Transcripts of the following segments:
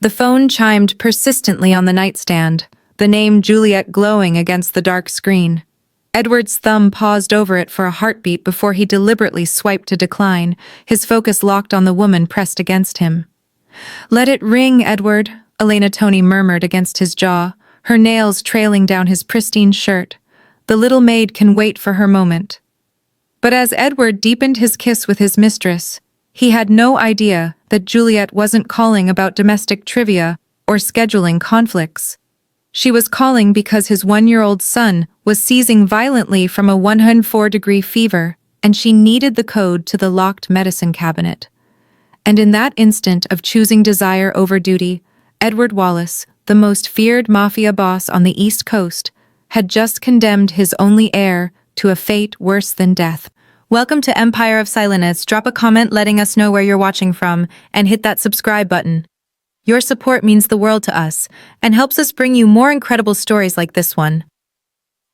The phone chimed persistently on the nightstand, the name Juliet glowing against the dark screen. Edward's thumb paused over it for a heartbeat before he deliberately swiped to decline, his focus locked on the woman pressed against him. "Let it ring, Edward," Elena Toney murmured against his jaw, her nails trailing down his pristine shirt. "The little maid can wait for her moment." But as Edward deepened his kiss with his mistress, he had no idea that Juliet wasn't calling about domestic trivia or scheduling conflicts. She was calling because his 1-year-old son was seizing violently from a 104-degree fever, and she needed the code to the locked medicine cabinet. And in that instant of choosing desire over duty, Edward Wallace, the most feared Mafia boss on the East Coast, had just condemned his only heir to a fate worse than death. Welcome to Empire of Silence. Drop a comment letting us know where you're watching from, and hit that subscribe button. Your support means the world to us, and helps us bring you more incredible stories like this one.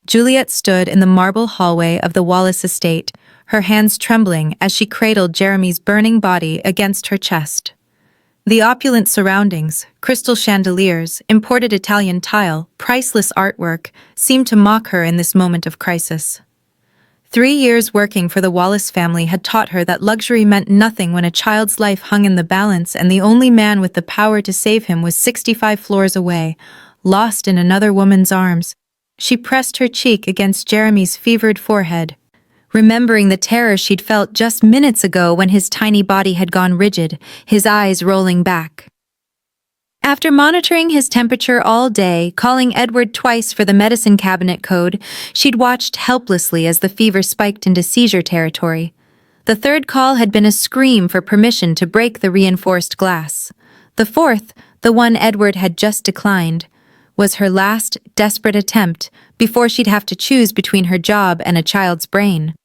Juliet stood in the marble hallway of the Wallace estate, her hands trembling as she cradled Jeremy's burning body against her chest. The opulent surroundings, crystal chandeliers, imported Italian tile, priceless artwork, seemed to mock her in this moment of crisis. 3 years working for the Wallace family had taught her that luxury meant nothing when a child's life hung in the balance and the only man with the power to save him was 65 floors away, lost in another woman's arms. She pressed her cheek against Jeremy's fevered forehead, remembering the terror she'd felt just minutes ago when his tiny body had gone rigid, his eyes rolling back. After monitoring his temperature all day, calling Edward twice for the medicine cabinet code, she'd watched helplessly as the fever spiked into seizure territory. The third call had been a scream for permission to break the reinforced glass. The fourth, the one Edward had just declined, was her last, desperate attempt before she'd have to choose between her job and a child's brain.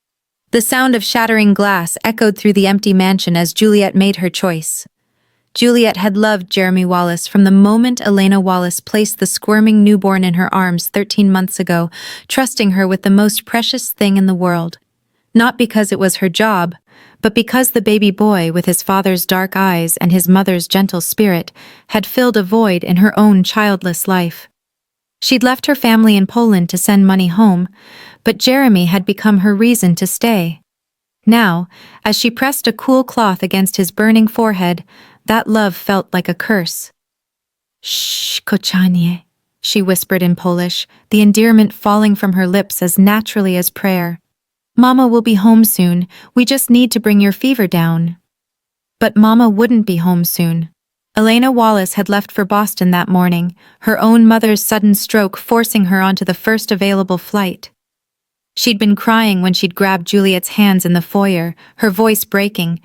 The sound of shattering glass echoed through the empty mansion as Juliet made her choice. Juliet had loved Jeremy Wallace from the moment Elena Wallace placed the squirming newborn in her arms 13 months ago, trusting her with the most precious thing in the world. Not because it was her job, but because the baby boy with his father's dark eyes and his mother's gentle spirit had filled a void in her own childless life. She'd left her family in Poland to send money home, but Jeremy had become her reason to stay. Now, as she pressed a cool cloth against his burning forehead, that love felt like a curse. "Shh, kochanie," she whispered in Polish, the endearment falling from her lips as naturally as prayer. "Mama will be home soon, we just need to bring your fever down." But Mama wouldn't be home soon. Elena Wallace had left for Boston that morning, her own mother's sudden stroke forcing her onto the first available flight. She'd been crying when she'd grabbed Juliet's hands in the foyer, her voice breaking.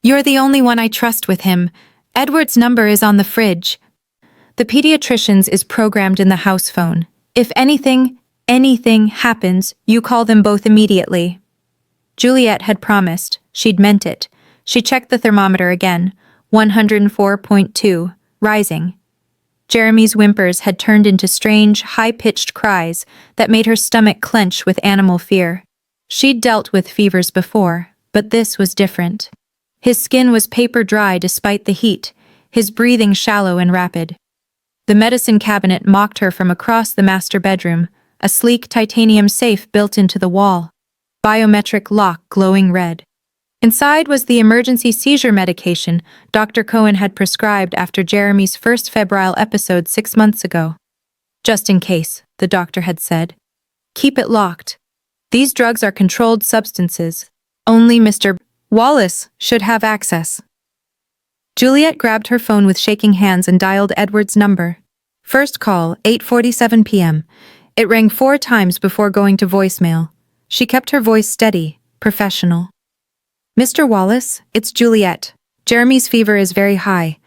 "You're the only one I trust with him. Edward's number is on the fridge. The pediatrician's is programmed in the house phone. If anything happens, you call them both immediately." Juliet had promised. She'd meant it. She checked the thermometer again. 104.2, rising. Jeremy's whimpers had turned into strange, high-pitched cries that made her stomach clench with animal fear. She'd dealt with fevers before, but this was different. His skin was paper dry despite the heat, his breathing shallow and rapid. The medicine cabinet mocked her from across the master bedroom, a sleek titanium safe built into the wall, biometric lock glowing red. Inside was the emergency seizure medication Dr. Cohen had prescribed after Jeremy's first febrile episode 6 months ago. "Just in case," the doctor had said. "Keep it locked. These drugs are controlled substances. Only Mr. Wallace should have access." Juliet grabbed her phone with shaking hands and dialed Edward's number. First call, 8:47 p.m. It rang 4 times before going to voicemail. She kept her voice steady, professional. "Mr. Wallace, it's Juliet. Jeremy's fever is very high.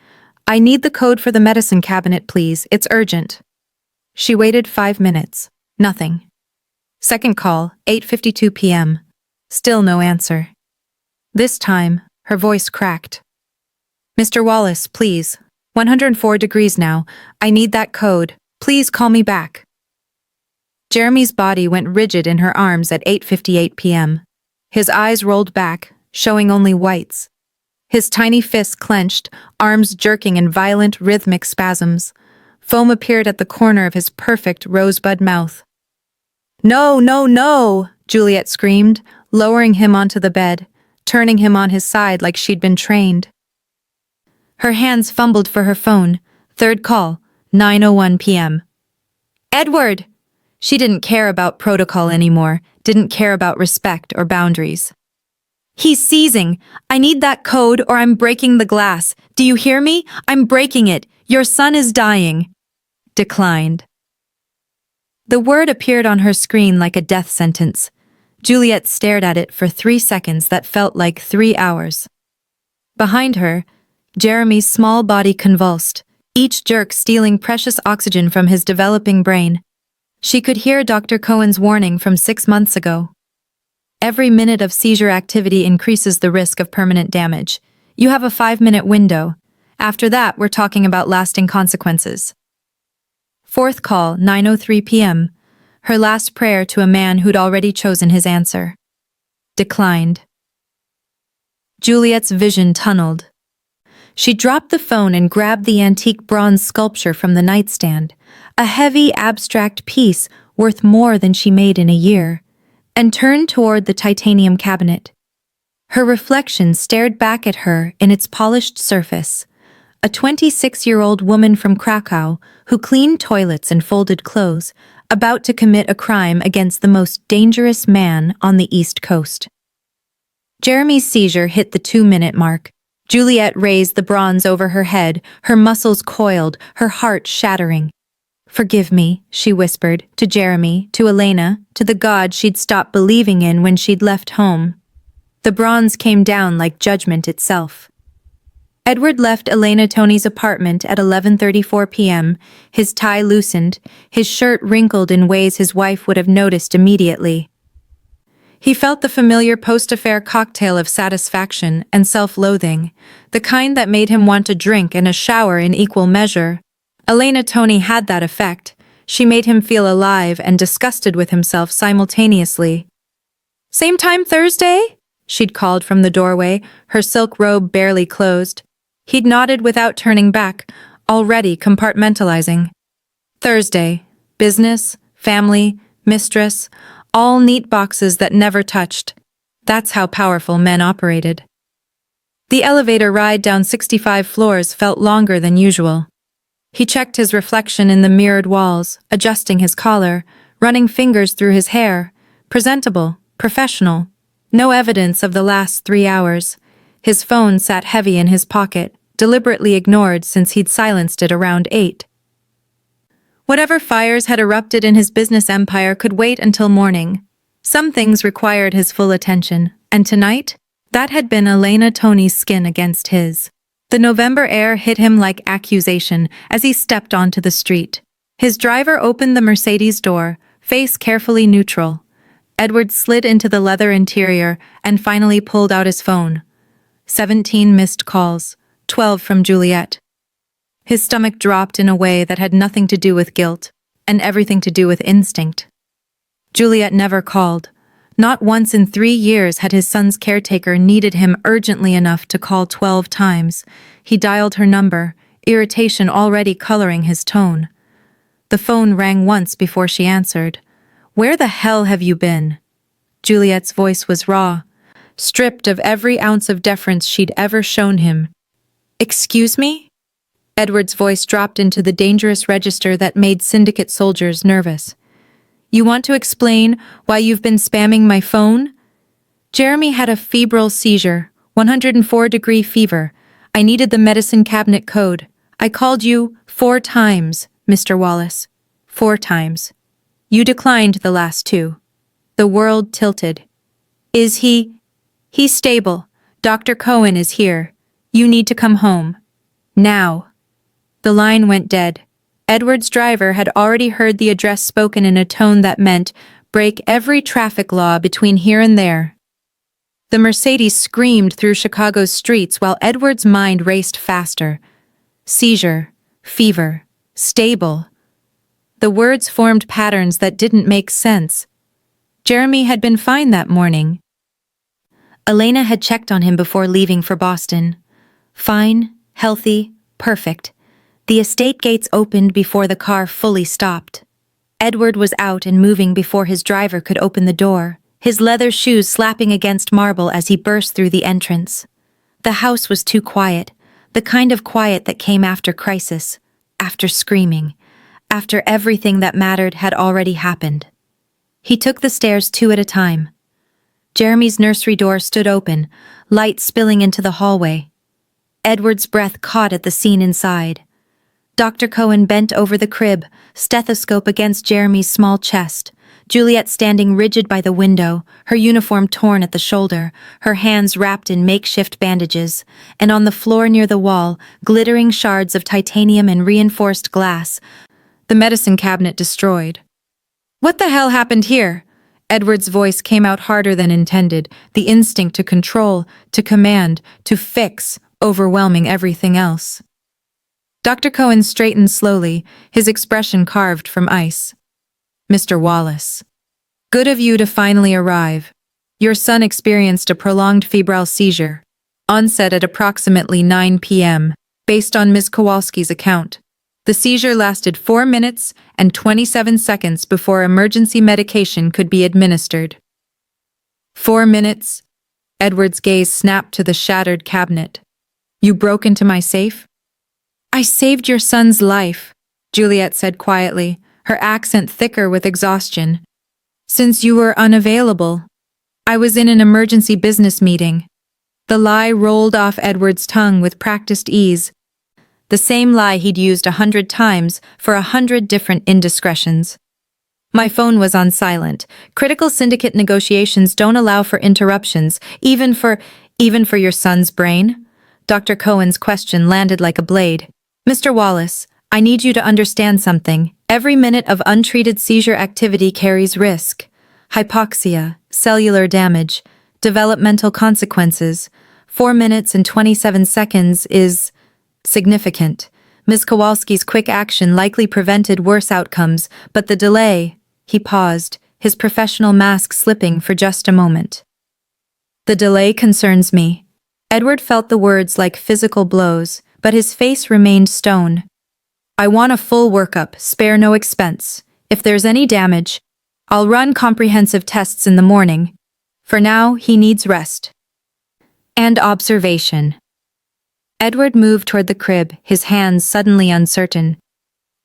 I need the code for the medicine cabinet, please. It's urgent." She waited 5 minutes. Nothing. Second call, 8:52 p.m. Still no answer. This time, her voice cracked. "Mr. Wallace, please. 104 degrees now. I need that code. Please call me back." Jeremy's body went rigid in her arms at 8:58 p.m. His eyes rolled back, showing only whites. His tiny fists clenched, arms jerking in violent, rhythmic spasms. Foam appeared at the corner of his perfect rosebud mouth. "No, no, no!" Juliet screamed, lowering him onto the bed, turning him on his side like she'd been trained. Her hands fumbled for her phone. Third call, 9:01 p.m. "Edward!" She didn't care about protocol anymore, didn't care about respect or boundaries. "He's seizing. I need that code or I'm breaking the glass. Do you hear me? I'm breaking it. Your son is dying." Declined. The word appeared on her screen like a death sentence. Juliet stared at it for 3 seconds that felt like 3 hours. Behind her, Jeremy's small body convulsed, each jerk stealing precious oxygen from his developing brain. She could hear Dr. Cohen's warning from 6 months ago. Every minute of seizure activity increases the risk of permanent damage. You have a 5-minute window. After that, we're talking about lasting consequences. Fourth call, 9:03 p.m. Her last prayer to a man who'd already chosen his answer. Declined. Juliet's vision tunneled. She dropped the phone and grabbed the antique bronze sculpture from the nightstand, a heavy, abstract piece worth more than she made in a year, and turned toward the titanium cabinet. Her reflection stared back at her in its polished surface, a 26-year-old woman from Krakow who cleaned toilets and folded clothes, about to commit a crime against the most dangerous man on the East Coast. Jeremy's seizure hit the 2-minute mark. Juliet raised the bronze over her head, her muscles coiled, her heart shattering. "Forgive me," she whispered, to Jeremy, to Elena, to the God she'd stopped believing in when she'd left home. The bronze came down like judgment itself. Edward left Elena Tony's apartment at 11:34 p.m., his tie loosened, his shirt wrinkled in ways his wife would have noticed immediately. He felt the familiar post-affair cocktail of satisfaction and self-loathing, the kind that made him want a drink and a shower in equal measure. Elena Tony had that effect. She made him feel alive and disgusted with himself simultaneously. "Same time Thursday?" she'd called from the doorway, her silk robe barely closed. He'd nodded without turning back, already compartmentalizing. Thursday. Business, family, mistress, all neat boxes that never touched. That's how powerful men operated. The elevator ride down 65 floors felt longer than usual. He checked his reflection in the mirrored walls, adjusting his collar, running fingers through his hair. Presentable, professional. No evidence of the last 3 hours. His phone sat heavy in his pocket, deliberately ignored since he'd silenced it around 8. Whatever fires had erupted in his business empire could wait until morning. Some things required his full attention, and tonight, that had been Elena Tony's skin against his. The November air hit him like accusation as he stepped onto the street. His driver opened the Mercedes door, face carefully neutral. Edward slid into the leather interior and finally pulled out his phone. 17 missed calls, 12 from Juliet. His stomach dropped in a way that had nothing to do with guilt, and everything to do with instinct. Juliet never called. Not once in 3 years had his son's caretaker needed him urgently enough to call 12 times. He dialed her number, irritation already coloring his tone. The phone rang once before she answered. "Where the hell have you been?" Juliet's voice was raw, stripped of every ounce of deference she'd ever shown him. "Excuse me?" Edward's voice dropped into the dangerous register that made syndicate soldiers nervous. "You want to explain why you've been spamming my phone?" Jeremy had a febrile seizure, 104-degree fever. "I needed the medicine cabinet code. I called you 4 times, Mr. Wallace. 4 times. You declined the last 2. The world tilted. "Is he? He's stable. Dr. Cohen is here. You need to come home. Now." The line went dead. Edward's driver had already heard the address spoken in a tone that meant, break every traffic law between here and there. The Mercedes screamed through Chicago's streets while Edward's mind raced faster. Seizure, fever, stable. The words formed patterns that didn't make sense. Jeremy had been fine that morning. Elena had checked on him before leaving for Boston. Fine, healthy, perfect. The estate gates opened before the car fully stopped. Edward was out and moving before his driver could open the door, his leather shoes slapping against marble as he burst through the entrance. The house was too quiet, the kind of quiet that came after crisis, after screaming, after everything that mattered had already happened. He took the stairs 2 at a time. Jeremy's nursery door stood open, light spilling into the hallway. Edward's breath caught at the scene inside. Dr. Cohen bent over the crib, stethoscope against Jeremy's small chest. Juliet standing rigid by the window, her uniform torn at the shoulder, her hands wrapped in makeshift bandages, and on the floor near the wall, glittering shards of titanium and reinforced glass, the medicine cabinet destroyed. "What the hell happened here?" Edward's voice came out harder than intended, the instinct to control, to command, to fix, overwhelming everything else. Dr. Cohen straightened slowly, his expression carved from ice. "Mr. Wallace, good of you to finally arrive. Your son experienced a prolonged febrile seizure, onset at approximately 9 p.m., based on Ms. Kowalski's account. The seizure lasted 4 minutes and 27 seconds before emergency medication could be administered." 4 minutes? Edward's gaze snapped to the shattered cabinet. "You broke into my safe?" "I saved your son's life," Juliet said quietly, her accent thicker with exhaustion. "Since you were unavailable. I was in an emergency business meeting." The lie rolled off Edward's tongue with practiced ease, the same lie he'd used 100 times for 100 different indiscretions. "My phone was on silent. Critical syndicate negotiations don't allow for interruptions, even for your son's brain?" Dr. Cohen's question landed like a blade. "Mr. Wallace, I need you to understand something. Every minute of untreated seizure activity carries risk. Hypoxia, cellular damage, developmental consequences. 4 minutes and 27 seconds is significant. Ms. Kowalski's quick action likely prevented worse outcomes, but the delay—" He paused, his professional mask slipping for just a moment. "The delay concerns me." Edward felt the words like physical blows, but his face remained stone. "I want a full workup, spare no expense. If there's any damage, I'll run comprehensive tests in the morning. For now, he needs rest. And observation." Edward moved toward the crib, his hands suddenly uncertain.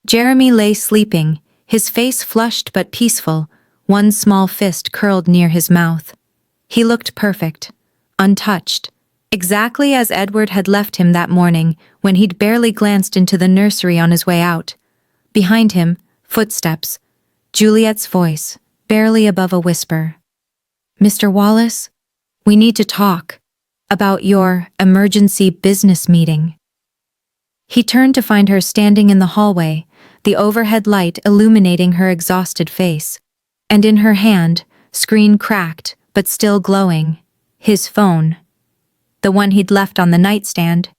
Jeremy lay sleeping, his face flushed but peaceful, one small fist curled near his mouth. He looked perfect, untouched, exactly as Edward had left him that morning when he'd barely glanced into the nursery on his way out. Behind him, footsteps, Juliet's voice, barely above a whisper. "Mr. Wallace, we need to talk about your emergency business meeting." He turned to find her standing in the hallway, the overhead light illuminating her exhausted face, and in her hand, screen cracked but still glowing, his phone. The one he'd left on the nightstand,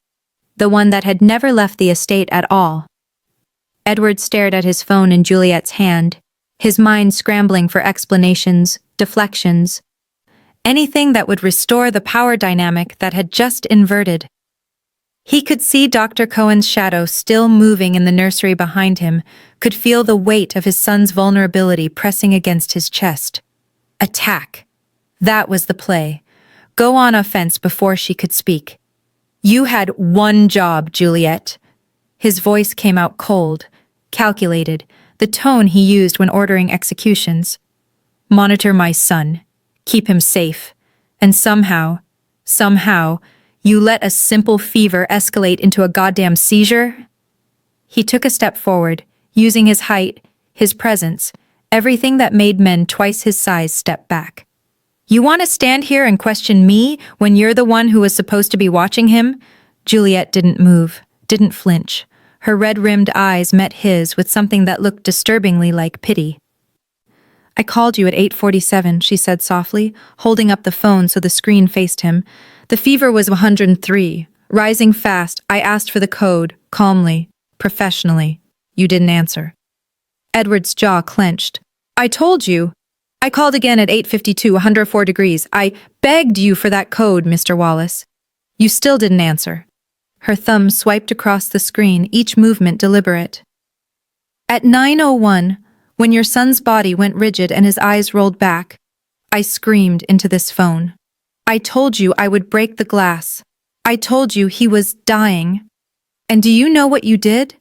the one that had never left the estate at all. Edward stared at his phone in Juliet's hand, his mind scrambling for explanations, deflections, anything that would restore the power dynamic that had just inverted. He could see Dr. Cohen's shadow still moving in the nursery behind him, could feel the weight of his son's vulnerability pressing against his chest. Attack. That was the play. Go on offense before she could speak. "You had one job, Juliet." His voice came out cold, calculated, the tone he used when ordering executions. "Monitor my son. Keep him safe. And somehow, you let a simple fever escalate into a goddamn seizure?" He took a step forward, using his height, his presence, everything that made men twice his size step back. "You want to stand here and question me when you're the one who was supposed to be watching him?" Juliet didn't move, didn't flinch. Her red-rimmed eyes met his with something that looked disturbingly like pity. "I called you at 8:47, she said softly, holding up the phone so the screen faced him. "The fever was 103, rising fast. I asked for the code, calmly, professionally. You didn't answer." Edward's jaw clenched. "I told you." I called again at 8:52, 104 degrees. I begged you for that code, Mr. Wallace. You still didn't answer. Her thumb swiped across the screen, each movement deliberate. At 9:01, when your son's body went rigid and his eyes rolled back, I screamed into this phone. I told you I would break the glass. I told you he was dying. And do you know what you did?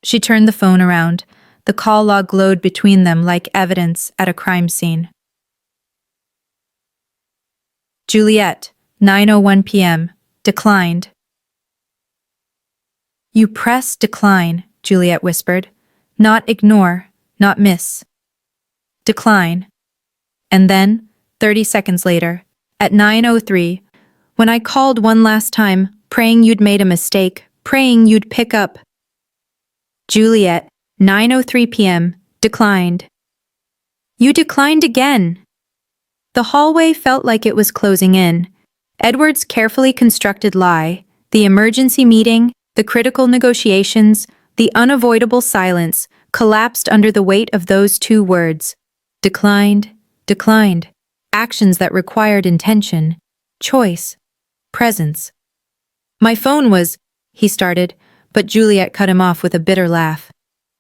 She turned the phone around. The call log glowed between them like evidence at a crime scene. Juliet, 9:01 p.m. Declined. You press decline, Juliet whispered. Not ignore, not miss. Decline. And then, 30 seconds later, at 9:03, when I called one last time, praying you'd made a mistake, praying you'd pick up. Juliet, 9:03 p.m., declined. You declined again. The hallway felt like it was closing in. Edward's carefully constructed lie, the emergency meeting, the critical negotiations, the unavoidable silence, collapsed under the weight of those two words. Declined, declined. Actions that required intention, choice, presence. My phone was, he started, but Juliet cut him off with a bitter laugh.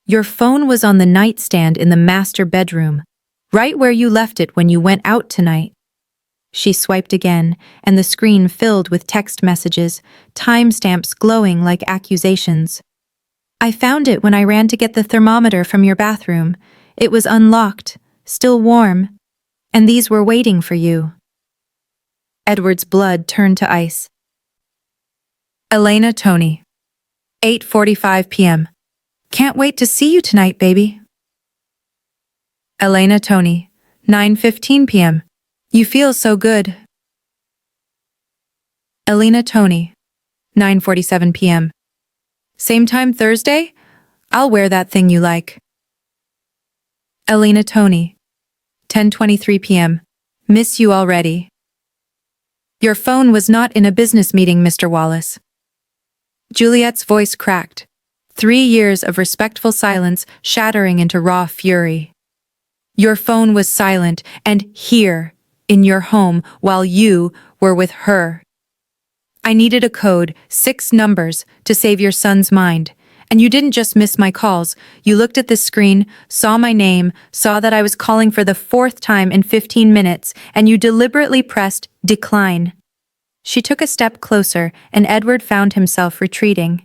Your phone was on the nightstand in the master bedroom, right where you left it when you went out tonight. She swiped again, and the screen filled with text messages, timestamps glowing like accusations. I found it when I ran to get the thermometer from your bathroom. It was unlocked, still warm, and these were waiting for you. Edward's blood turned to ice. Elena Tony, 8:45 p.m. Can't wait to see you tonight, baby. Elena Tony, 9:15 p.m. You feel so good. Elena Tony, 9:47 p.m. Same time Thursday? I'll wear that thing you like. Elena Tony, 10:23 p.m. Miss you already. Your phone was not in a business meeting, Mr. Wallace. Juliet's voice cracked. 3 years of respectful silence shattering into raw fury. Your phone was silent and here, in your home, while you were with her. I needed a code, 6 numbers, to save your son's mind. And you didn't just miss my calls. You looked at the screen, saw my name, saw that I was calling for the 4th time in 15 minutes, and you deliberately pressed decline. She took a step closer, and Edward found himself retreating.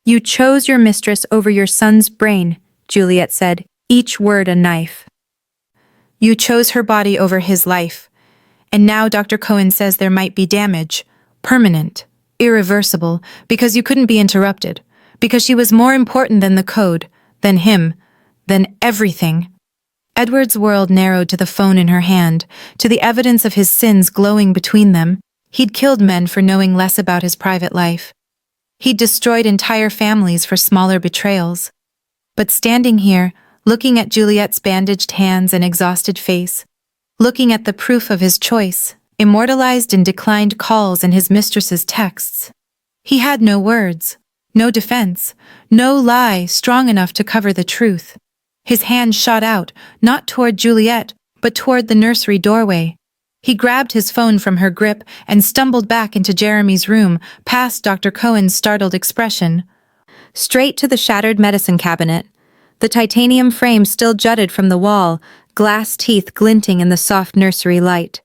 You chose your mistress over your son's brain, Juliet said, each word a knife. You chose her body over his life. And now Dr. Cohen says there might be damage, permanent, irreversible, because you couldn't be interrupted, because she was more important than the code, than him, than everything. Edward's world narrowed to the phone in her hand, to the evidence of his sins glowing between them. He'd killed men for knowing less about his private life. He'd destroyed entire families for smaller betrayals. But standing here, looking at Juliet's bandaged hands and exhausted face, looking at the proof of his choice, immortalized in declined calls and his mistress's texts, he had no words, no defense, no lie strong enough to cover the truth. His hand shot out, not toward Juliet, but toward the nursery doorway. He grabbed his phone from her grip and stumbled back into Jeremy's room, past Dr. Cohen's startled expression. Straight to the shattered medicine cabinet. The titanium frame still jutted from the wall, glass teeth glinting in the soft nursery light.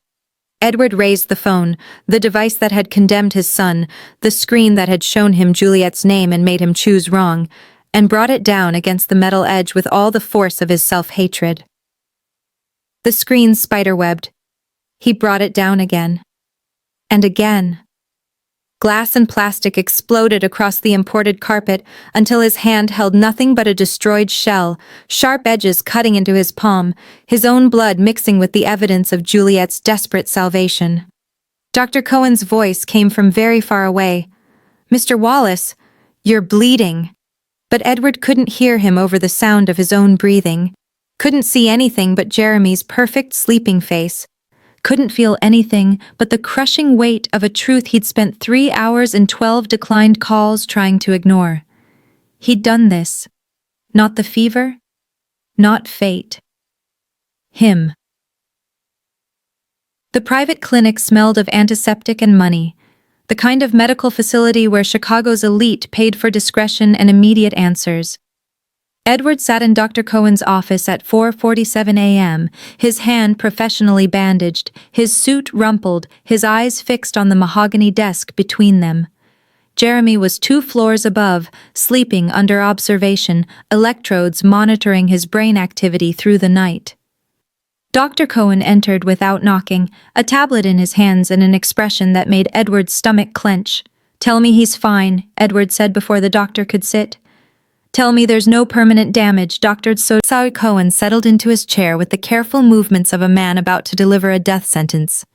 Edward raised the phone, the device that had condemned his son, the screen that had shown him Juliet's name and made him choose wrong, and brought it down against the metal edge with all the force of his self-hatred. The screen spiderwebbed. He brought it down again. And again. Glass and plastic exploded across the imported carpet until his hand held nothing but a destroyed shell, sharp edges cutting into his palm, his own blood mixing with the evidence of Juliet's desperate salvation. Dr. Cohen's voice came from very far away. Mr. Wallace, you're bleeding. But Edward couldn't hear him over the sound of his own breathing, couldn't see anything but Jeremy's perfect sleeping face, couldn't feel anything but the crushing weight of a truth he'd spent 3 hours and 12 declined calls trying to ignore. He'd done this. Not the fever, not fate. him. The private clinic smelled of antiseptic and money, the kind of medical facility where Chicago's elite paid for discretion and immediate answers. Edward sat in Dr. Cohen's office at 4:47 a.m., his hand professionally bandaged, his suit rumpled, his eyes fixed on the mahogany desk between them. Jeremy was 2 floors above, sleeping under observation, electrodes monitoring his brain activity through the night. Dr. Cohen entered without knocking, a tablet in his hands and an expression that made Edward's stomach clench. "Tell me he's fine," Edward said before the doctor could sit. "Tell me there's no permanent damage," Dr. Cohen settled into his chair with the careful movements of a man about to deliver a death sentence.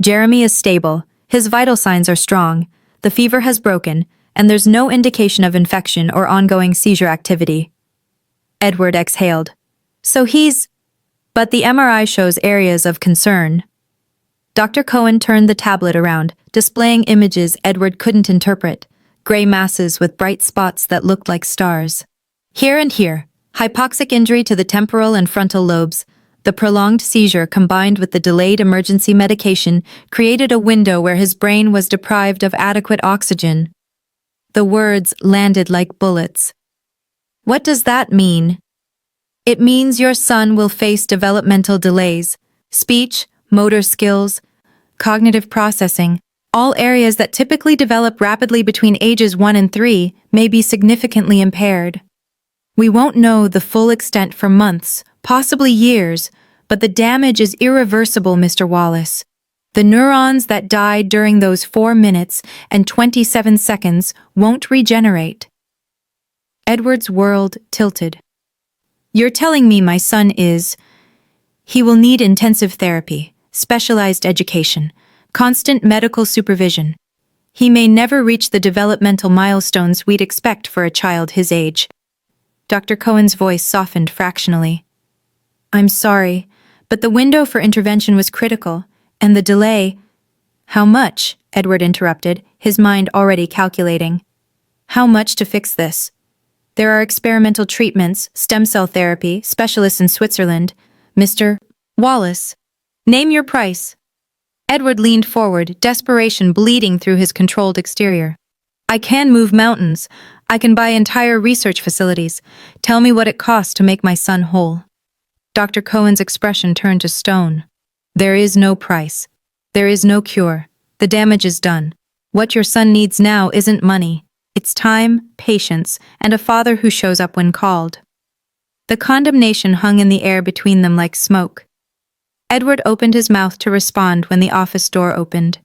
"Jeremy is stable, his vital signs are strong, the fever has broken, and there's no indication of infection or ongoing seizure activity." Edward exhaled. "So he's—" "But the MRI shows areas of concern." Dr. Cohen turned the tablet around, displaying images Edward couldn't interpret. Gray masses with bright spots that looked like stars. Here and here, hypoxic injury to the temporal and frontal lobes. The prolonged seizure combined with the delayed emergency medication created a window where his brain was deprived of adequate oxygen. The words landed like bullets. "What does that mean?" "It means your son will face developmental delays, speech, motor skills, cognitive processing. All areas that typically develop rapidly between ages 1 and 3 may be significantly impaired. We won't know the full extent for months, possibly years, but the damage is irreversible, Mr. Wallace. The neurons that died during those 4 minutes and 27 seconds won't regenerate." Edward's world tilted. "You're telling me my son is— He will need intensive therapy, specialized education, constant medical supervision. He may never reach the developmental milestones we'd expect for a child his age." Dr. Cohen's voice softened fractionally. "I'm sorry, but the window for intervention was critical, and the delay—" "How much?" Edward interrupted, his mind already calculating. "How much to fix this? There are experimental treatments, stem cell therapy, specialists in Switzerland. Mr. Wallace, name your price." Edward leaned forward, desperation bleeding through his controlled exterior. "I can move mountains. I can buy entire research facilities. Tell me what it costs to make my son whole." Dr. Cohen's expression turned to stone. "There is no price. There is no cure. The damage is done. What your son needs now isn't money. It's time, patience, and a father who shows up when called." The condemnation hung in the air between them like smoke. Edward opened his mouth to respond when the office door opened.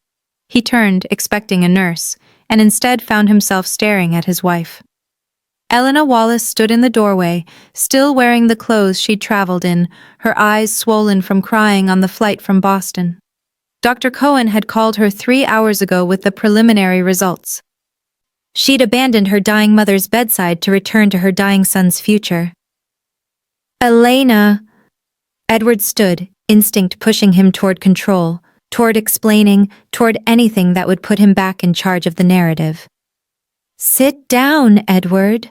He turned, expecting a nurse, and instead found himself staring at his wife. Elena Wallace stood in the doorway, still wearing the clothes she'd traveled in, her eyes swollen from crying on the flight from Boston. Dr. Cohen had called her 3 hours ago with the preliminary results. She'd abandoned her dying mother's bedside to return to her dying son's future. "Elena!" Edward stood, instinct pushing him toward control, toward explaining, toward anything that would put him back in charge of the narrative. "Sit down, Edward."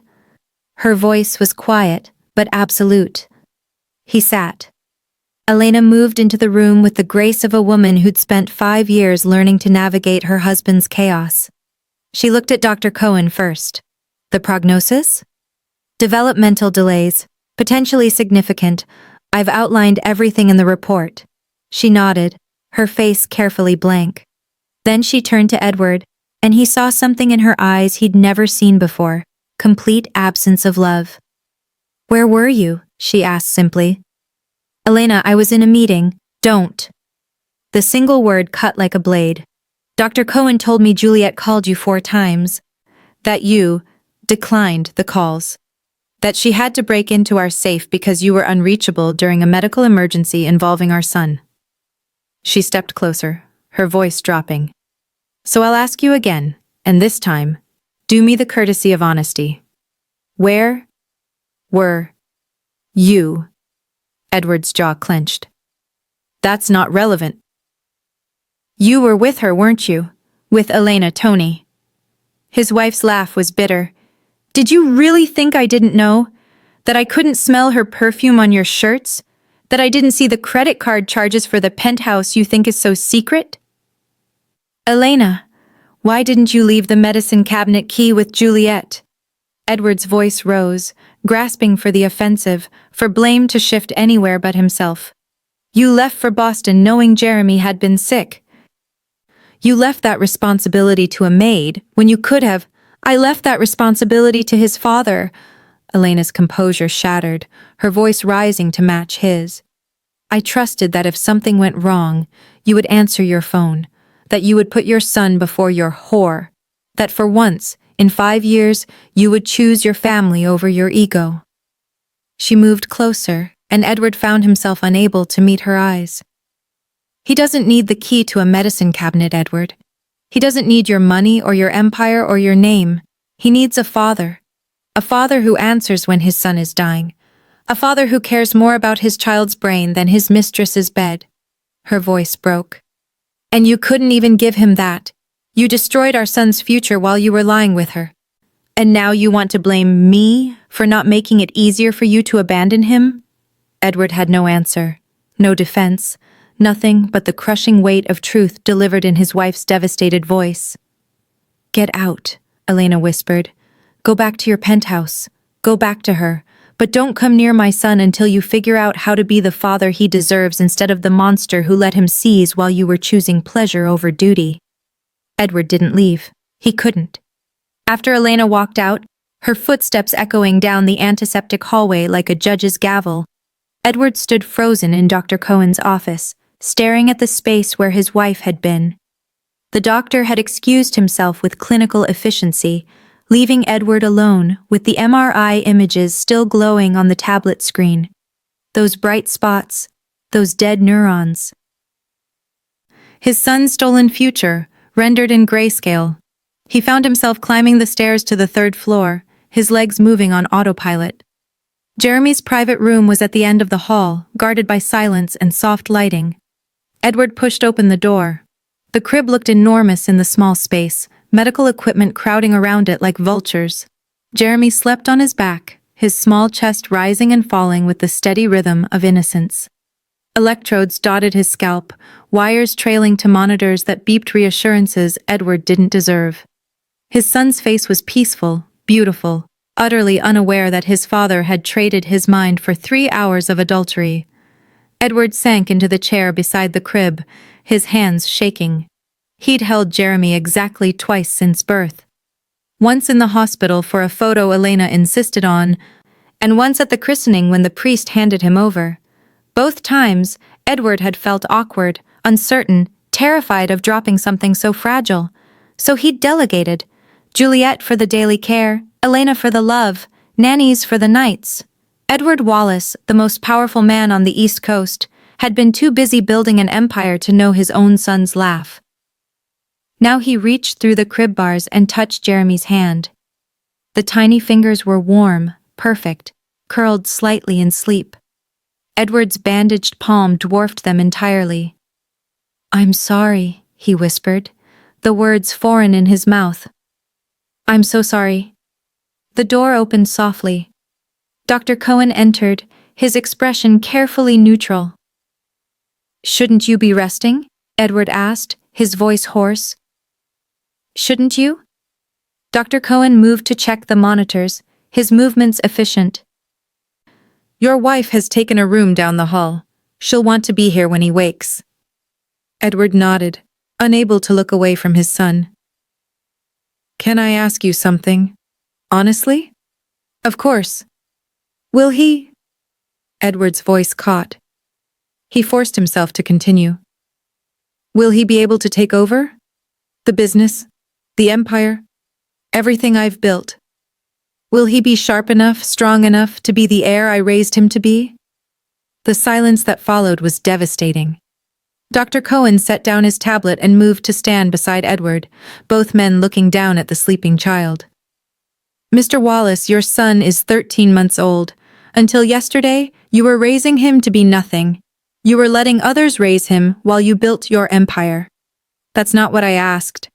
Her voice was quiet, but absolute. He sat. Elena moved into the room with the grace of a woman who'd spent 5 years learning to navigate her husband's chaos. She looked at Dr. Cohen first. "The prognosis?" "Developmental delays, potentially significant. I've outlined everything in the report." She nodded, her face carefully blank. Then she turned to Edward, and he saw something in her eyes he'd never seen before, complete absence of love. "Where were you?" she asked simply. "Elena, I was in a meeting." "Don't." The single word cut like a blade. "Dr. Cohen told me Juliet called you 4 times. That you declined the calls. That she had to break into our safe because you were unreachable during a medical emergency involving our son." She stepped closer, her voice dropping. "So I'll ask you again, and this time, do me the courtesy of honesty. Where were you?" Edward's jaw clenched. "That's not relevant." "You were with her, weren't you? With Elena Tony." His wife's laugh was bitter. "Did you really think I didn't know? That I couldn't smell her perfume on your shirts? That I didn't see the credit card charges for the penthouse you think is so secret? Elena, why didn't you leave the medicine cabinet key with Juliet? Edward's voice rose, grasping for the offensive, for blame to shift anywhere but himself. You left for Boston knowing Jeremy had been sick. You left that responsibility to a maid when you could have. I left that responsibility to his father. Elena's composure shattered, her voice rising to match his. I trusted that if something went wrong, you would answer your phone, that you would put your son before your whore, that for once, in 5 years, you would choose your family over your ego. She moved closer, and Edward found himself unable to meet her eyes. He doesn't need the key to a medicine cabinet, Edward. He doesn't need your money or your empire or your name. He needs a father who answers when his son is dying, a father who cares more about his child's brain than his mistress's bed. Her voice broke. And you couldn't even give him that. You destroyed our son's future while you were lying with her. And now you want to blame me for not making it easier for you to abandon him? Edward had no answer, no defense, nothing but the crushing weight of truth delivered in his wife's devastated voice. Get out, Elena whispered. Go back to your penthouse. Go back to her. But don't come near my son until you figure out how to be the father he deserves instead of the monster who let him seize while you were choosing pleasure over duty. Edward didn't leave. He couldn't. After Elena walked out, her footsteps echoing down the antiseptic hallway like a judge's gavel, Edward stood frozen in Dr. Cohen's office, staring at the space where his wife had been. The doctor had excused himself with clinical efficiency, leaving Edward alone with the MRI images still glowing on the tablet screen. Those bright spots, those dead neurons. His son's stolen future, rendered in grayscale. He found himself climbing the stairs to the 3rd floor, his legs moving on autopilot. Jeremy's private room was at the end of the hall, guarded by silence and soft lighting. Edward pushed open the door. The crib looked enormous in the small space, medical equipment crowding around it like vultures. Jeremy slept on his back, his small chest rising and falling with the steady rhythm of innocence. Electrodes dotted his scalp, wires trailing to monitors that beeped reassurances Edward didn't deserve. His son's face was peaceful, beautiful, utterly unaware that his father had traded his mind for 3 hours of adultery. Edward sank into the chair beside the crib, his hands shaking. He'd held Jeremy exactly twice since birth. Once in the hospital for a photo Elena insisted on, and once at the christening when the priest handed him over. Both times, Edward had felt awkward, uncertain, terrified of dropping something so fragile. So he'd delegated. Juliet for the daily care, Elena for the love, nannies for the nights. Edward Wallace, the most powerful man on the East Coast, had been too busy building an empire to know his own son's laugh. Now he reached through the crib bars and touched Jeremy's hand. The tiny fingers were warm, perfect, curled slightly in sleep. Edward's bandaged palm dwarfed them entirely. I'm sorry, he whispered, the words foreign in his mouth. I'm so sorry. The door opened softly. Dr. Cohen entered, his expression carefully neutral. Shouldn't you be resting? Edward asked, his voice hoarse. Shouldn't you? Dr. Cohen moved to check the monitors, his movements efficient. Your wife has taken a room down the hall. She'll want to be here when he wakes. Edward nodded, unable to look away from his son. Can I ask you something? Honestly? Of course. Will he? Edward's voice caught. He forced himself to continue. Will he be able to take over? The business? The empire? Everything I've built? Will he be sharp enough, strong enough to be the heir I raised him to be? The silence that followed was devastating. Dr. Cohen set down his tablet and moved to stand beside Edward, both men looking down at the sleeping child. Mr. Wallace, your son is 13 months old. Until yesterday, you were raising him to be nothing. You were letting others raise him while you built your empire. That's not what I asked.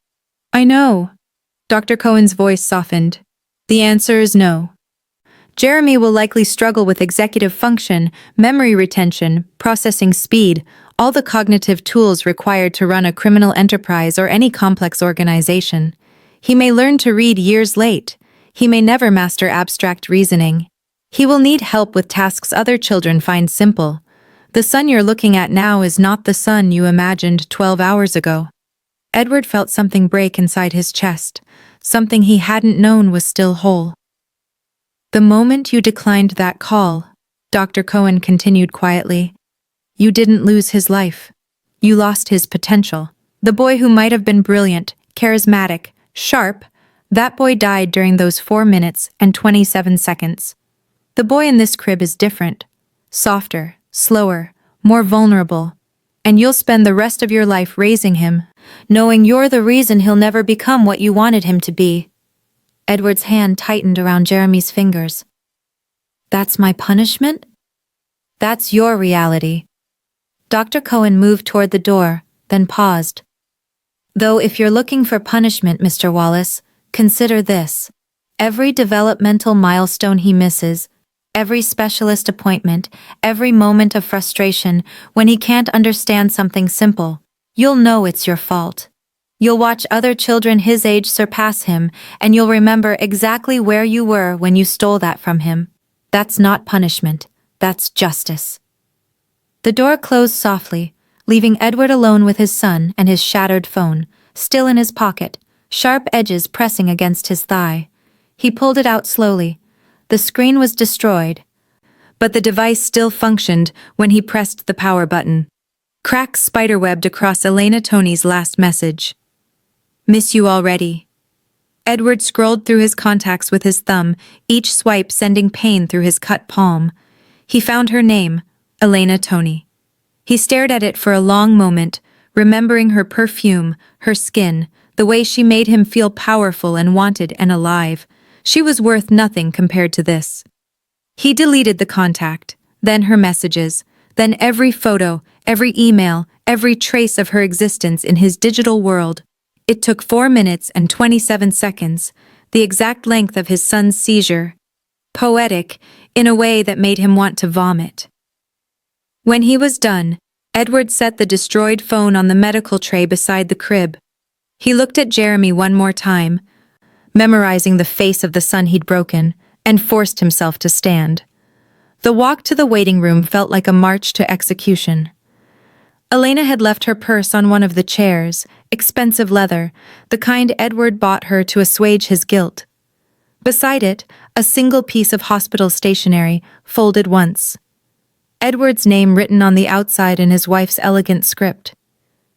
I know. Dr. Cohen's voice softened. The answer is no. Jeremy will likely struggle with executive function, memory retention, processing speed, all the cognitive tools required to run a criminal enterprise or any complex organization. He may learn to read years late. He may never master abstract reasoning. He will need help with tasks other children find simple. The son you're looking at now is not the son you imagined 12 hours ago. Edward felt something break inside his chest, something he hadn't known was still whole. The moment you declined that call, Dr. Cohen continued quietly, you didn't lose his life. You lost his potential. The boy who might have been brilliant, charismatic, sharp, that boy died during those 4 minutes and 27 seconds. The boy in this crib is different, softer, slower, more vulnerable, and you'll spend the rest of your life raising him, knowing you're the reason he'll never become what you wanted him to be. Edward's hand tightened around Jeremy's fingers. That's my punishment? That's your reality. Dr. Cohen moved toward the door, then paused. Though if you're looking for punishment, Mr. Wallace, consider this. Every developmental milestone he misses, every specialist appointment, every moment of frustration when he can't understand something simple, you'll know it's your fault. You'll watch other children his age surpass him, and you'll remember exactly where you were when you stole that from him. That's not punishment. That's justice. The door closed softly, leaving Edward alone with his son and his shattered phone, still in his pocket, sharp edges pressing against his thigh. He pulled it out slowly. The screen was destroyed, but the device still functioned when he pressed the power button. Cracks spiderwebbed across Elena Tony's last message. Miss you already. Edward scrolled through his contacts with his thumb, each swipe sending pain through his cut palm. He found her name, Elena Tony. He stared at it for a long moment, remembering her perfume, her skin, the way she made him feel powerful and wanted and alive. She was worth nothing compared to this. He deleted the contact, then her messages, then every photo, every email, every trace of her existence in his digital world. It took 4 minutes and 27 seconds, the exact length of his son's seizure. Poetic, in a way that made him want to vomit. When he was done, Edward set the destroyed phone on the medical tray beside the crib. He looked at Jeremy one more time, memorizing the face of the son he'd broken, and forced himself to stand. The walk to the waiting room felt like a march to execution. Elena had left her purse on one of the chairs, expensive leather, the kind Edward bought her to assuage his guilt. Beside it, a single piece of hospital stationery, folded once. Edward's name written on the outside in his wife's elegant script.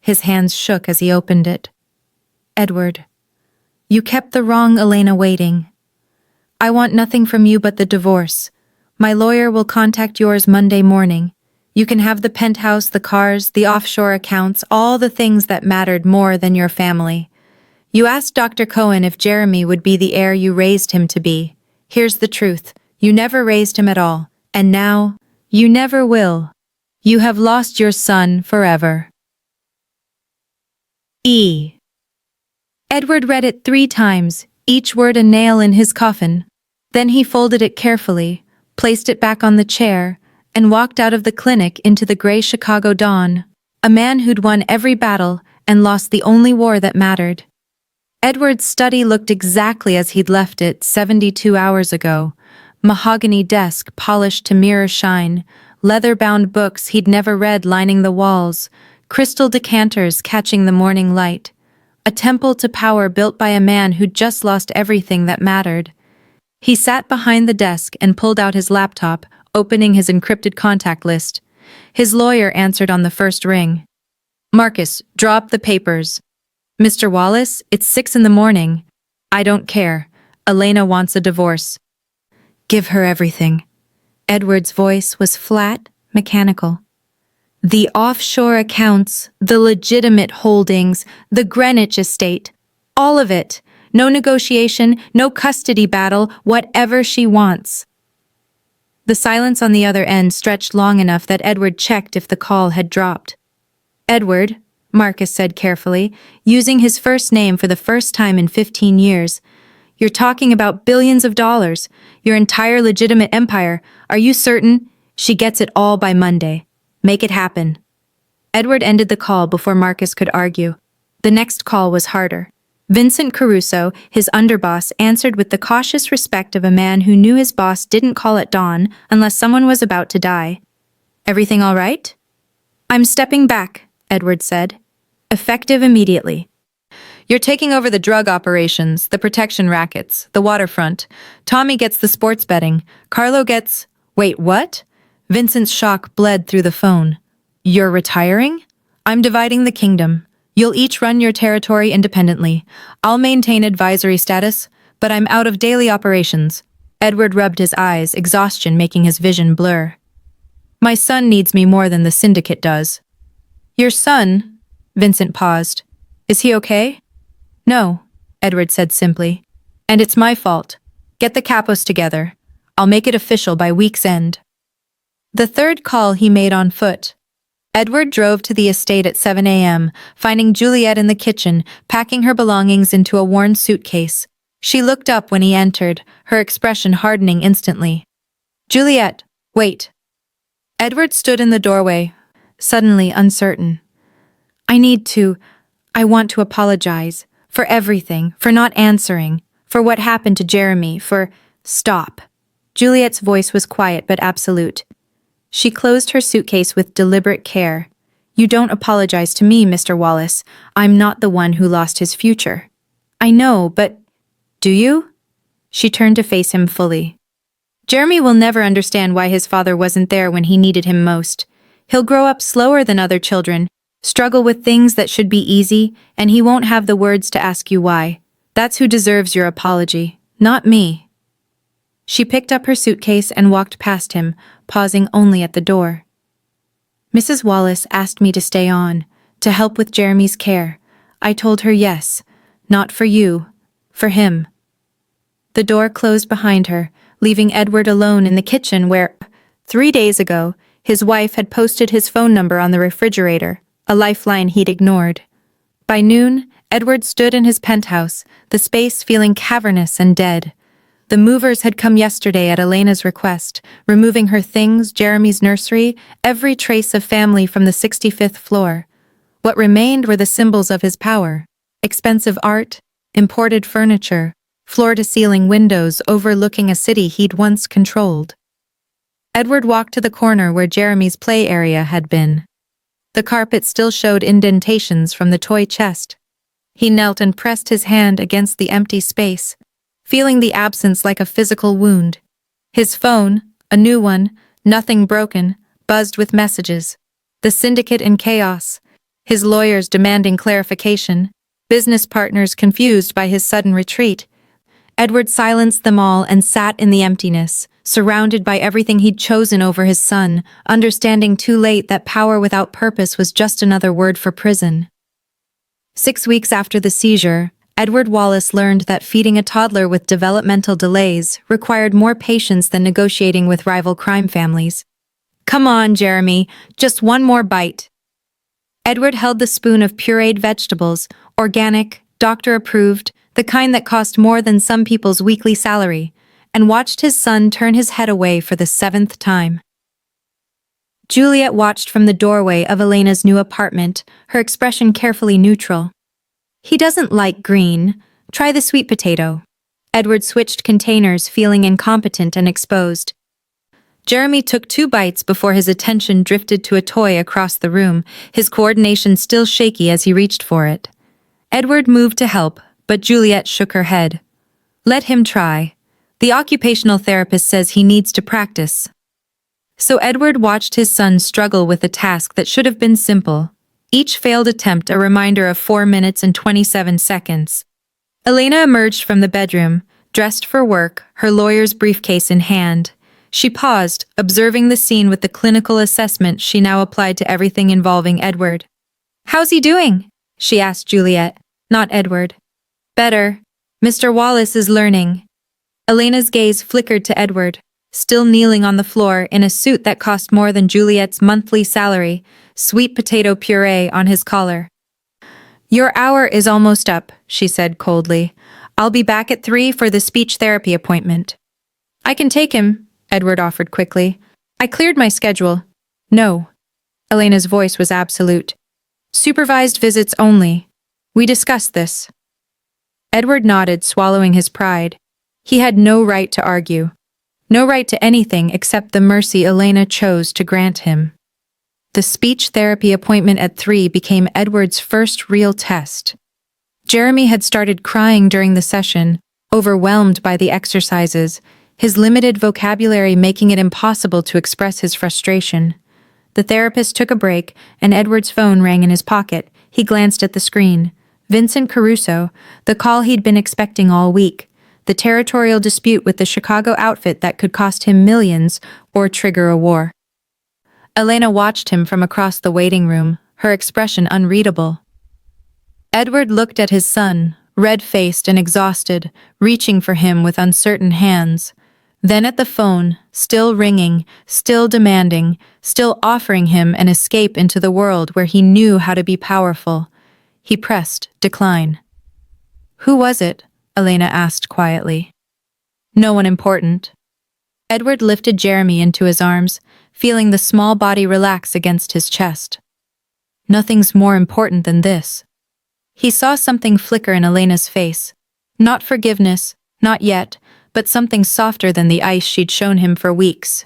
His hands shook as he opened it. Edward, you kept the wrong Elena waiting. I want nothing from you but the divorce. My lawyer will contact yours Monday morning. You can have the penthouse, the cars, the offshore accounts, all the things that mattered more than your family. You asked Dr. Cohen if Jeremy would be the heir you raised him to be. Here's the truth. You never raised him at all. And now, you never will. You have lost your son forever. E. Edward read it 3 times, each word a nail in his coffin. Then he folded it carefully, placed it back on the chair, and walked out of the clinic into the gray Chicago dawn, a man who'd won every battle and lost the only war that mattered. Edward's study looked exactly as he'd left it 72 hours ago. Mahogany desk polished to mirror shine, leather-bound books he'd never read lining the walls, crystal decanters catching the morning light. A temple to power built by a man who'd just lost everything that mattered. He sat behind the desk and pulled out his laptop, opening his encrypted contact list. His lawyer answered on the first ring. Marcus, drop the papers. Mr. Wallace, it's 6 a.m. I don't care. Elena wants a divorce. Give her everything. Edward's voice was flat, mechanical. The offshore accounts, the legitimate holdings, the Greenwich estate, all of it. No negotiation, no custody battle, whatever she wants. The silence on the other end stretched long enough that Edward checked if the call had dropped. Edward, Marcus said carefully, using his first name for the first time in 15 years, You're talking about billions of dollars. Your entire legitimate empire. Are you certain? She gets it all by Monday. Make it happen. Edward ended the call before Marcus could argue. The next call was harder. Vincent Caruso, his underboss, answered with the cautious respect of a man who knew his boss didn't call at dawn unless someone was about to die. Everything all right? I'm stepping back, Edward said. Effective immediately. You're taking over the drug operations, the protection rackets, the waterfront. Tommy gets the sports betting. Carlo gets… Wait, what? Vincent's shock bled through the phone. You're retiring? I'm dividing the kingdom. You'll each run your territory independently. I'll maintain advisory status, but I'm out of daily operations. Edward rubbed his eyes, exhaustion making his vision blur. My son needs me more than the syndicate does. Your son? Vincent paused. Is he okay? No, Edward said simply. And it's my fault. Get the capos together. I'll make it official by week's end. The third call he made on foot. Edward drove to the estate at 7 a.m., finding Juliet in the kitchen, packing her belongings into a worn suitcase. She looked up when he entered, her expression hardening instantly. Juliet, wait. Edward stood in the doorway, suddenly uncertain. I want to apologize. For everything, for not answering, for what happened to Jeremy, for… Stop. Juliet's voice was quiet but absolute. She closed her suitcase with deliberate care. You don't apologize to me, Mr. Wallace. I'm not the one who lost his future. I know, but… Do you? She turned to face him fully. Jeremy will never understand why his father wasn't there when he needed him most. He'll grow up slower than other children, struggle with things that should be easy, and he won't have the words to ask you why. That's who deserves your apology, not me. She picked up her suitcase and walked past him, pausing only at the door. Mrs. Wallace asked me to stay on, to help with Jeremy's care. I told her yes, not for you, for him. The door closed behind her, leaving Edward alone in the kitchen where, 3 days ago, his wife had posted his phone number on the refrigerator, a lifeline he'd ignored. By noon, Edward stood in his penthouse, the space feeling cavernous and dead. The movers had come yesterday at Elena's request, removing her things, Jeremy's nursery, every trace of family from the 65th floor. What remained were the symbols of his power: expensive art, imported furniture, floor-to-ceiling windows overlooking a city he'd once controlled. Edward walked to the corner where Jeremy's play area had been. The carpet still showed indentations from the toy chest. He knelt and pressed his hand against the empty space, feeling the absence like a physical wound. His phone, a new one, nothing broken, buzzed with messages. The syndicate in chaos, his lawyers demanding clarification, business partners confused by his sudden retreat. Edward silenced them all and sat in the emptiness, surrounded by everything he'd chosen over his son, understanding too late that power without purpose was just another word for prison. 6 weeks after the seizure, Edward Wallace learned that feeding a toddler with developmental delays required more patience than negotiating with rival crime families. Come on, Jeremy, just one more bite. Edward held the spoon of pureed vegetables, organic, doctor-approved, the kind that cost more than some people's weekly salary, and watched his son turn his head away for the 7th time. Juliet watched from the doorway of Elena's new apartment, her expression carefully neutral. He doesn't like green. Try the sweet potato. Edward switched containers, feeling incompetent and exposed. Jeremy took 2 bites before his attention drifted to a toy across the room, his coordination still shaky as he reached for it. Edward moved to help, but Juliet shook her head. Let him try. The occupational therapist says he needs to practice. So Edward watched his son struggle with a task that should have been simple. Each failed attempt a reminder of 4 minutes and 27 seconds. Elena emerged from the bedroom, dressed for work, her lawyer's briefcase in hand. She paused, observing the scene with the clinical assessment she now applied to everything involving Edward. How's he doing? She asked Juliet, not Edward. Better. Mr. Wallace is learning. Elena's gaze flickered to Edward, still kneeling on the floor in a suit that cost more than Juliet's monthly salary, sweet potato puree on his collar. Your hour is almost up, she said coldly. I'll be back at 3 for the speech therapy appointment. I can take him, Edward offered quickly. I cleared my schedule. No. Elena's voice was absolute. Supervised visits only. We discussed this. Edward nodded, swallowing his pride. He had no right to argue. No right to anything except the mercy Elena chose to grant him. The speech therapy appointment at 3 became Edward's first real test. Jeremy had started crying during the session, overwhelmed by the exercises, his limited vocabulary making it impossible to express his frustration. The therapist took a break, and Edward's phone rang in his pocket. He glanced at the screen. Vincent Caruso, the call he'd been expecting all week. The territorial dispute with the Chicago outfit that could cost him millions or trigger a war. Elena watched him from across the waiting room, her expression unreadable. Edward looked at his son, red-faced and exhausted, reaching for him with uncertain hands. Then at the phone, still ringing, still demanding, still offering him an escape into the world where he knew how to be powerful. He pressed decline. Who was it? Elena asked quietly. No one important. Edward lifted Jeremy into his arms, feeling the small body relax against his chest. Nothing's more important than this. He saw something flicker in Elena's face. Not forgiveness, not yet, but something softer than the ice she'd shown him for weeks.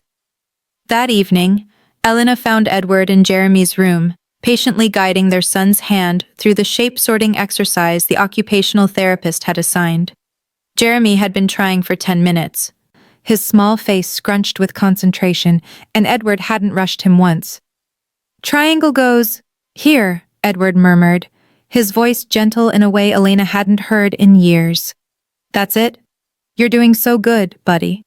That evening, Elena found Edward in Jeremy's room, patiently guiding their son's hand through the shape-sorting exercise the occupational therapist had assigned. Jeremy had been trying for 10 minutes. His small face scrunched with concentration, and Edward hadn't rushed him once. Triangle goes, here, Edward murmured, his voice gentle in a way Elena hadn't heard in years. That's it? You're doing so good, buddy.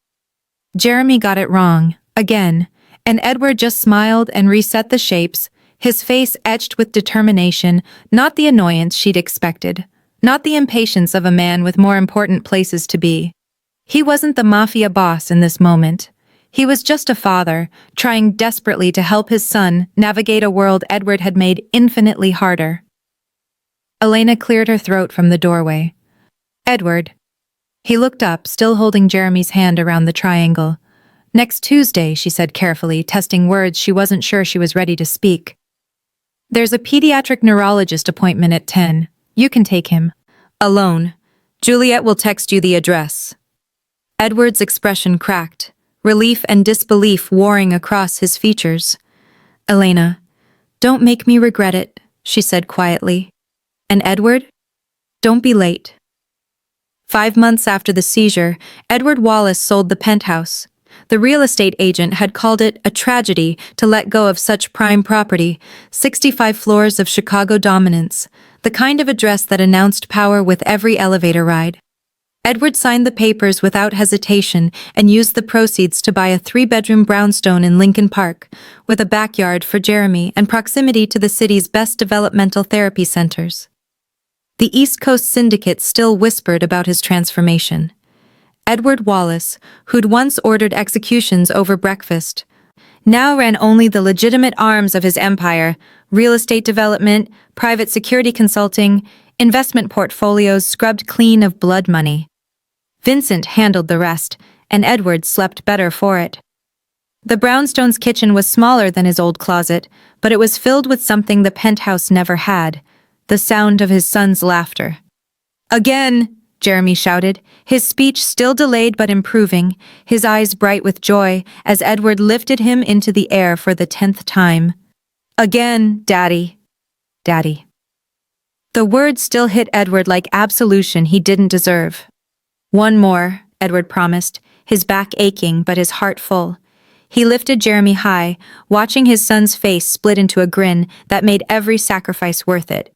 Jeremy got it wrong, again, and Edward just smiled and reset the shapes, his face etched with determination, not the annoyance she'd expected, not the impatience of a man with more important places to be. He wasn't the Mafia boss in this moment. He was just a father, trying desperately to help his son navigate a world Edward had made infinitely harder. Elena cleared her throat from the doorway. Edward. He looked up, still holding Jeremy's hand around the triangle. Next Tuesday, she said carefully, testing words she wasn't sure she was ready to speak. There's a pediatric neurologist appointment at 10. You can take him. Alone. Juliet will text you the address. Edward's expression cracked, relief and disbelief warring across his features. Elena, don't make me regret it, she said quietly. And Edward, don't be late. 5 months after the seizure, Edward Wallace sold the penthouse. The real estate agent had called it a tragedy to let go of such prime property, 65 floors of Chicago dominance, the kind of address that announced power with every elevator ride. Edward signed the papers without hesitation and used the proceeds to buy a 3-bedroom brownstone in Lincoln Park, with a backyard for Jeremy and proximity to the city's best developmental therapy centers. The East Coast syndicate still whispered about his transformation. Edward Wallace, who'd once ordered executions over breakfast, now ran only the legitimate arms of his empire: real estate development, private security consulting, investment portfolios scrubbed clean of blood money. Vincent handled the rest, and Edward slept better for it. The brownstone's kitchen was smaller than his old closet, but it was filled with something the penthouse never had: the sound of his son's laughter. Again! Jeremy shouted, his speech still delayed but improving, his eyes bright with joy as Edward lifted him into the air for the 10th time. Again, Daddy. Daddy. The words still hit Edward like absolution he didn't deserve. One more, Edward promised, his back aching but his heart full. He lifted Jeremy high, watching his son's face split into a grin that made every sacrifice worth it.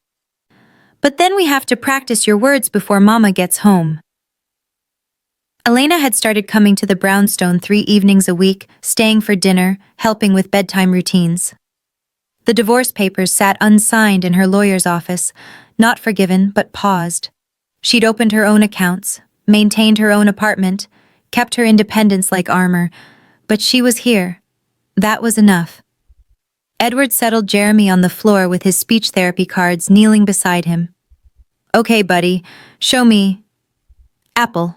But then we have to practice your words before Mama gets home. Elena had started coming to the brownstone 3 evenings a week, staying for dinner, helping with bedtime routines. The divorce papers sat unsigned in her lawyer's office, not forgiven but paused. She'd opened her own accounts, maintained her own apartment, kept her independence like armor, but she was here. That was enough. Edward settled Jeremy on the floor with his speech therapy cards kneeling beside him. Okay, buddy, show me. Apple.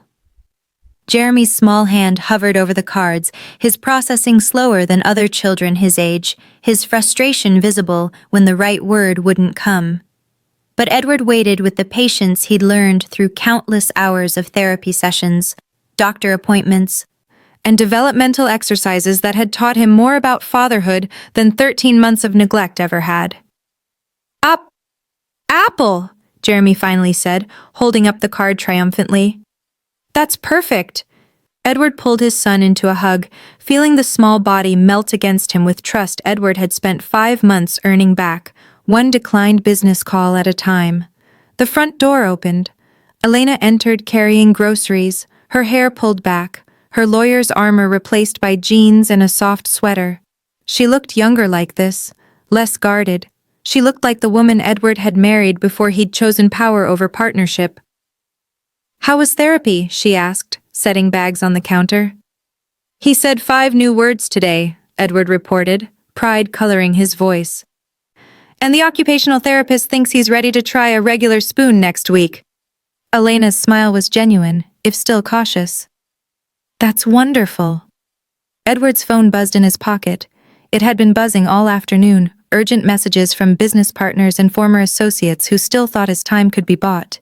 Jeremy's small hand hovered over the cards, his processing slower than other children his age, his frustration visible when the right word wouldn't come. But Edward waited with the patience he'd learned through countless hours of therapy sessions, doctor appointments, and developmental exercises that had taught him more about fatherhood than 13 months of neglect ever had. Apple, Jeremy finally said, holding up the card triumphantly. That's perfect. Edward pulled his son into a hug, feeling the small body melt against him with trust Edward had spent 5 months earning back, one declined business call at a time. The front door opened. Elena entered carrying groceries, her hair pulled back, her lawyer's armor replaced by jeans and a soft sweater. She looked younger like this, less guarded. She looked like the woman Edward had married before he'd chosen power over partnership. "How was therapy?" she asked, setting bags on the counter. "He said 5 new words today," Edward reported, pride coloring his voice. "And the occupational therapist thinks he's ready to try a regular spoon next week." Elena's smile was genuine, if still cautious. "That's wonderful." Edward's phone buzzed in his pocket. It had been buzzing all afternoon, urgent messages from business partners and former associates who still thought his time could be bought.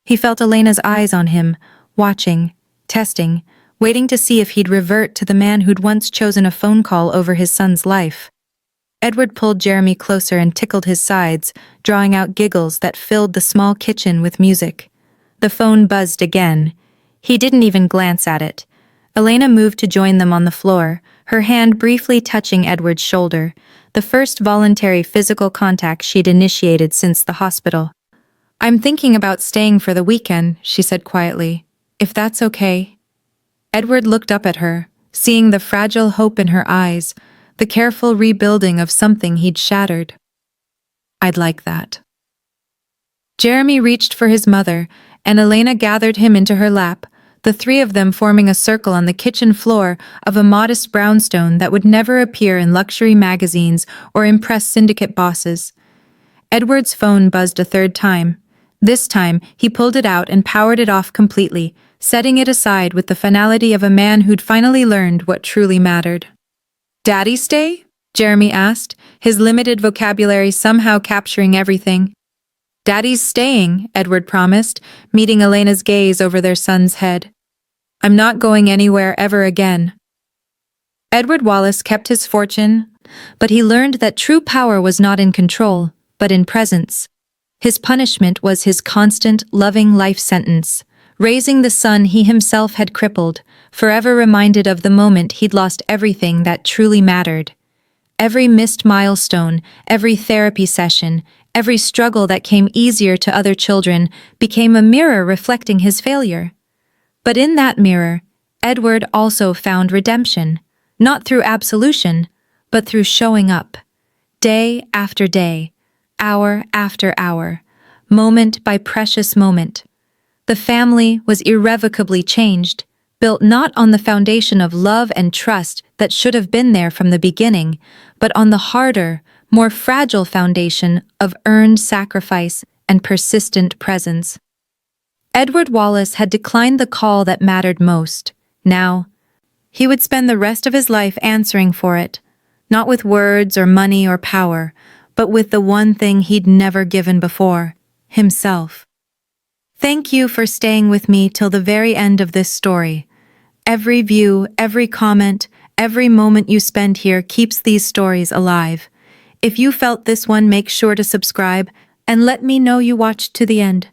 He felt Elena's eyes on him, watching, testing, waiting to see if he'd revert to the man who'd once chosen a phone call over his son's life. Edward pulled Jeremy closer and tickled his sides, drawing out giggles that filled the small kitchen with music. The phone buzzed again. He didn't even glance at it. Elena moved to join them on the floor, her hand briefly touching Edward's shoulder, the first voluntary physical contact she'd initiated since the hospital. "I'm thinking about staying for the weekend," she said quietly. "If that's okay." Edward looked up at her, seeing the fragile hope in her eyes, the careful rebuilding of something he'd shattered. "I'd like that." Jeremy reached for his mother, and Elena gathered him into her lap, the 3 of them forming a circle on the kitchen floor of a modest brownstone that would never appear in luxury magazines or impress syndicate bosses. Edward's phone buzzed a 3rd time. This time, he pulled it out and powered it off completely, setting it aside with the finality of a man who'd finally learned what truly mattered. "Daddy stay?" Jeremy asked, his limited vocabulary somehow capturing everything. "Daddy's staying," Edward promised, meeting Elena's gaze over their son's head. "I'm not going anywhere ever again." Edward Wallace kept his fortune, but he learned that true power was not in control, but in presence. His punishment was his constant, loving life sentence, raising the son he himself had crippled, forever reminded of the moment he'd lost everything that truly mattered. Every missed milestone, every therapy session, every struggle that came easier to other children became a mirror reflecting his failure. But in that mirror, Edward also found redemption, not through absolution, but through showing up. Day after day, hour after hour, moment by precious moment. The family was irrevocably changed, built not on the foundation of love and trust that should have been there from the beginning, but on the harder, more fragile foundation of earned sacrifice and persistent presence. Edward Wallace had declined the call that mattered most. Now, he would spend the rest of his life answering for it, not with words or money or power, but with the one thing he'd never given before, himself. Thank you for staying with me till the very end of this story. Every view, every comment, every moment you spend here keeps these stories alive. If you felt this one, make sure to subscribe and let me know you watched to the end.